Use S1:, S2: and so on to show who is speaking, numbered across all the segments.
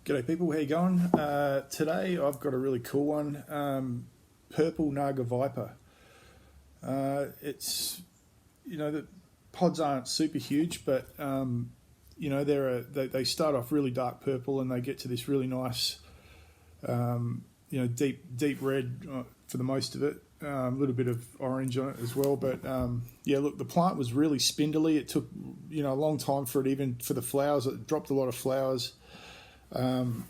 S1: G'day people, how you going? Today I've got a really cool one, purple Naga Viper. It's, the pods aren't super huge, but they start off really dark purple and they get to this really nice, deep red for the most of it. A little bit of orange on it as well, but look, the plant was really spindly. It took a long time for it, even for the flowers. It dropped a lot of flowers. And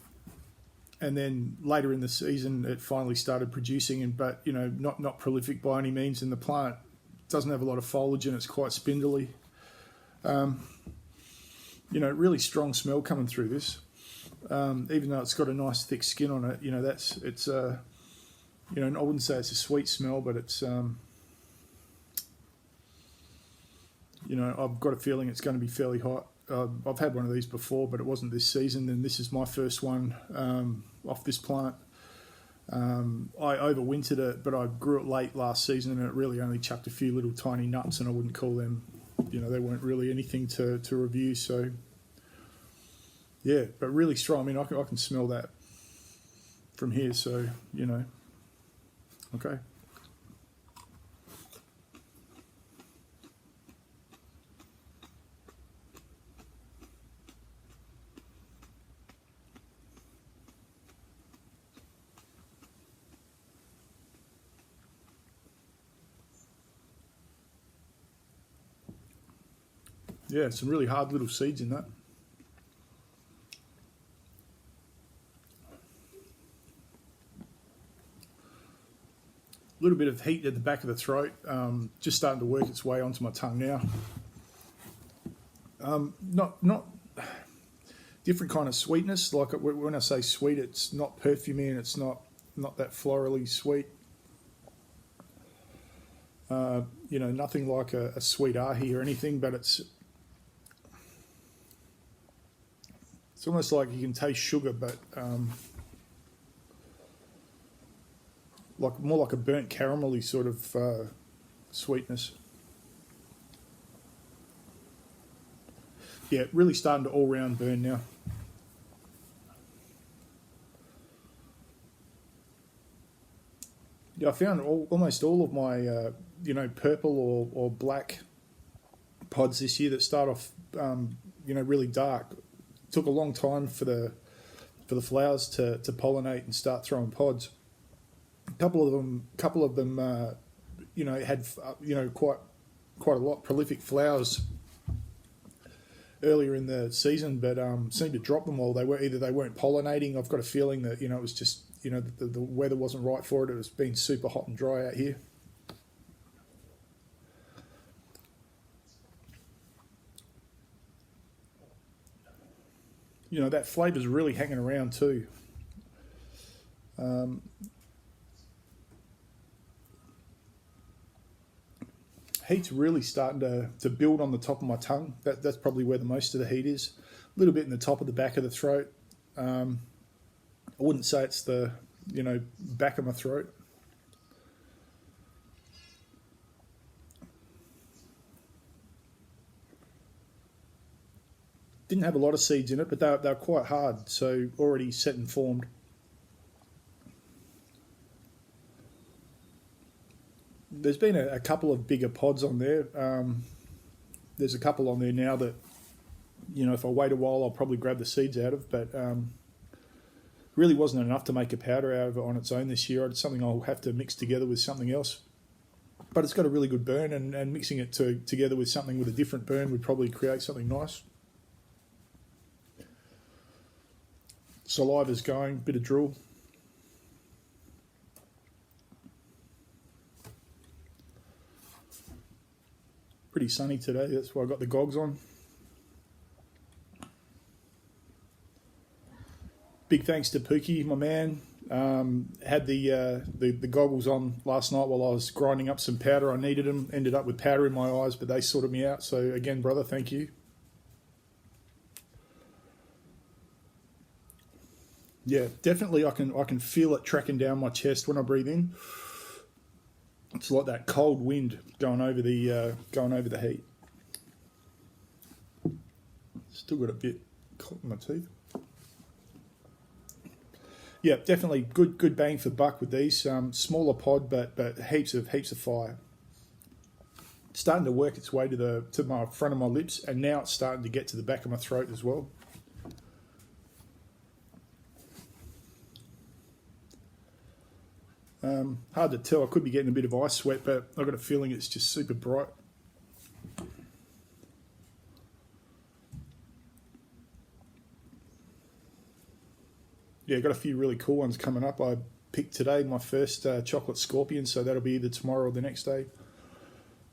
S1: then later in the season, it finally started producing, but not prolific by any means. And the plant doesn't have a lot of foliage, and it's quite spindly. Really strong smell coming through this. Even though it's got a nice thick skin on it, and I wouldn't say it's a sweet smell, but it's I've got a feeling it's going to be fairly hot. I've had one of these before, but it wasn't this season, and this is my first one off this plant. I overwintered it, but I grew it late last season, and it really only chucked a few little tiny nuts, and I wouldn't call them, they weren't really anything to review. So, yeah, but really strong. I mean, I can smell that from here, so, okay. Yeah, some really hard little seeds in that. A little bit of heat at the back of the throat, just starting to work its way onto my tongue now. Not different kind of sweetness. Like when I say sweet, it's not perfumey and it's not that florally sweet. Nothing like a sweet ahi or anything, but it's almost like you can taste sugar, but more like a burnt caramelly sort of sweetness. Yeah, really starting to all round burn now. Yeah, I found almost all of my purple or black pods this year that start off really dark. Took a long time for the flowers to pollinate and start throwing pods. A couple of them had quite a lot prolific flowers earlier in the season, but seemed to drop them all. They weren't pollinating. I've got a feeling that it was just the weather wasn't right for it. It was being super hot and dry out here. That flavour's really hanging around too. Heat's really starting to build on the top of my tongue. That's probably where the most of the heat is. A little bit in the top of the back of the throat. I wouldn't say it's the back of my throat. Didn't have a lot of seeds in it, but they're quite hard, so already set and formed. There's been a couple of bigger pods on there. There's a couple on there now that, if I wait a while, I'll probably grab the seeds out of, but really wasn't enough to make a powder out of it on its own this year. It's something I'll have to mix together with something else. But it's got a really good burn, and mixing it together with something with a different burn would probably create something nice. Saliva's going, bit of drool. Pretty sunny today, that's why I got the gogs on. Big thanks to Pookie, my man. Had the goggles on last night while I was grinding up some powder. I needed them, ended up with powder in my eyes, but they sorted me out. So again, brother, thank you. Yeah, definitely I can feel it tracking down my chest when I breathe in. It's like that cold wind going over the heat. Still got a bit caught in my teeth. Yeah, definitely good bang for buck with these. Smaller pod, but heaps of fire. It's starting to work its way to my front of my lips, and now it's starting to get to the back of my throat as well. Hard to tell. I could be getting a bit of ice sweat, but I've got a feeling it's just super bright. Yeah, got a few really cool ones coming up. I picked today my first chocolate scorpion, so that'll be either tomorrow or the next day.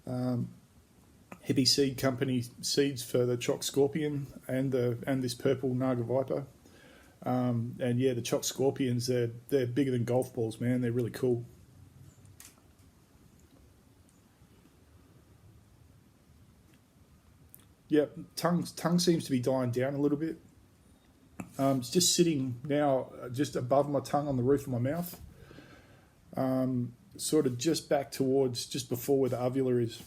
S1: Hippie Seed Company seeds for the choc scorpion and this purple Naga viper. And yeah, the choc scorpions, they're bigger than golf balls, man. They're really cool. Yeah, tongue seems to be dying down a little bit. It's just sitting now just above my tongue on the roof of my mouth. Sort of just back towards, just before where the uvula is.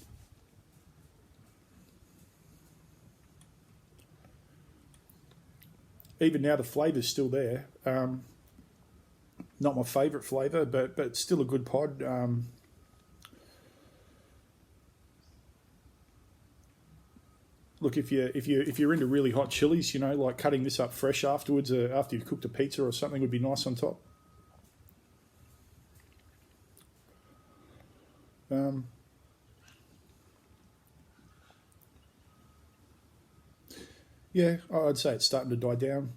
S1: Even now the flavour's still there. Not my favourite flavour, but still a good pod. Look, if you're into really hot chilies, you know, like cutting this up fresh afterwards, after you've cooked a pizza or something, would be nice on top. Yeah, I'd say it's starting to die down.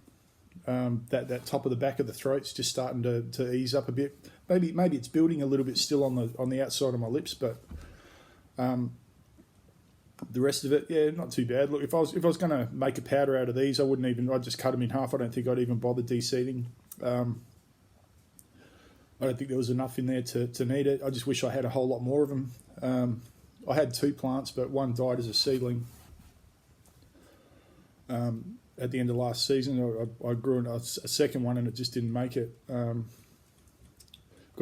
S1: That top of the back of the throat's just starting to ease up a bit. Maybe it's building a little bit still on the outside of my lips, but the rest of it, yeah, not too bad. Look, if I was going to make a powder out of these, I'd just cut them in half. I don't think I'd even bother de-seeding. I don't think there was enough in there to need it. I just wish I had a whole lot more of them. I had 2 plants, but one died as a seedling. At the end of last season, I grew a second one and it just didn't make it. Got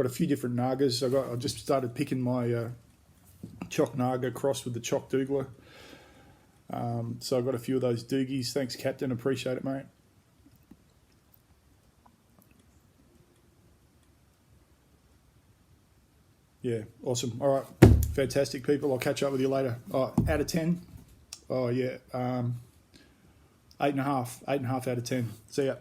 S1: a few different Nagas. I just started picking my choc Naga crossed with the choc Douglas. So I got a few of those doogies. Thanks, Captain. Appreciate it, mate. Yeah, awesome. All right, fantastic, people. I'll catch up with you later. Oh, out of 10? Oh, yeah. 8.5. 8.5 out of 10. See ya.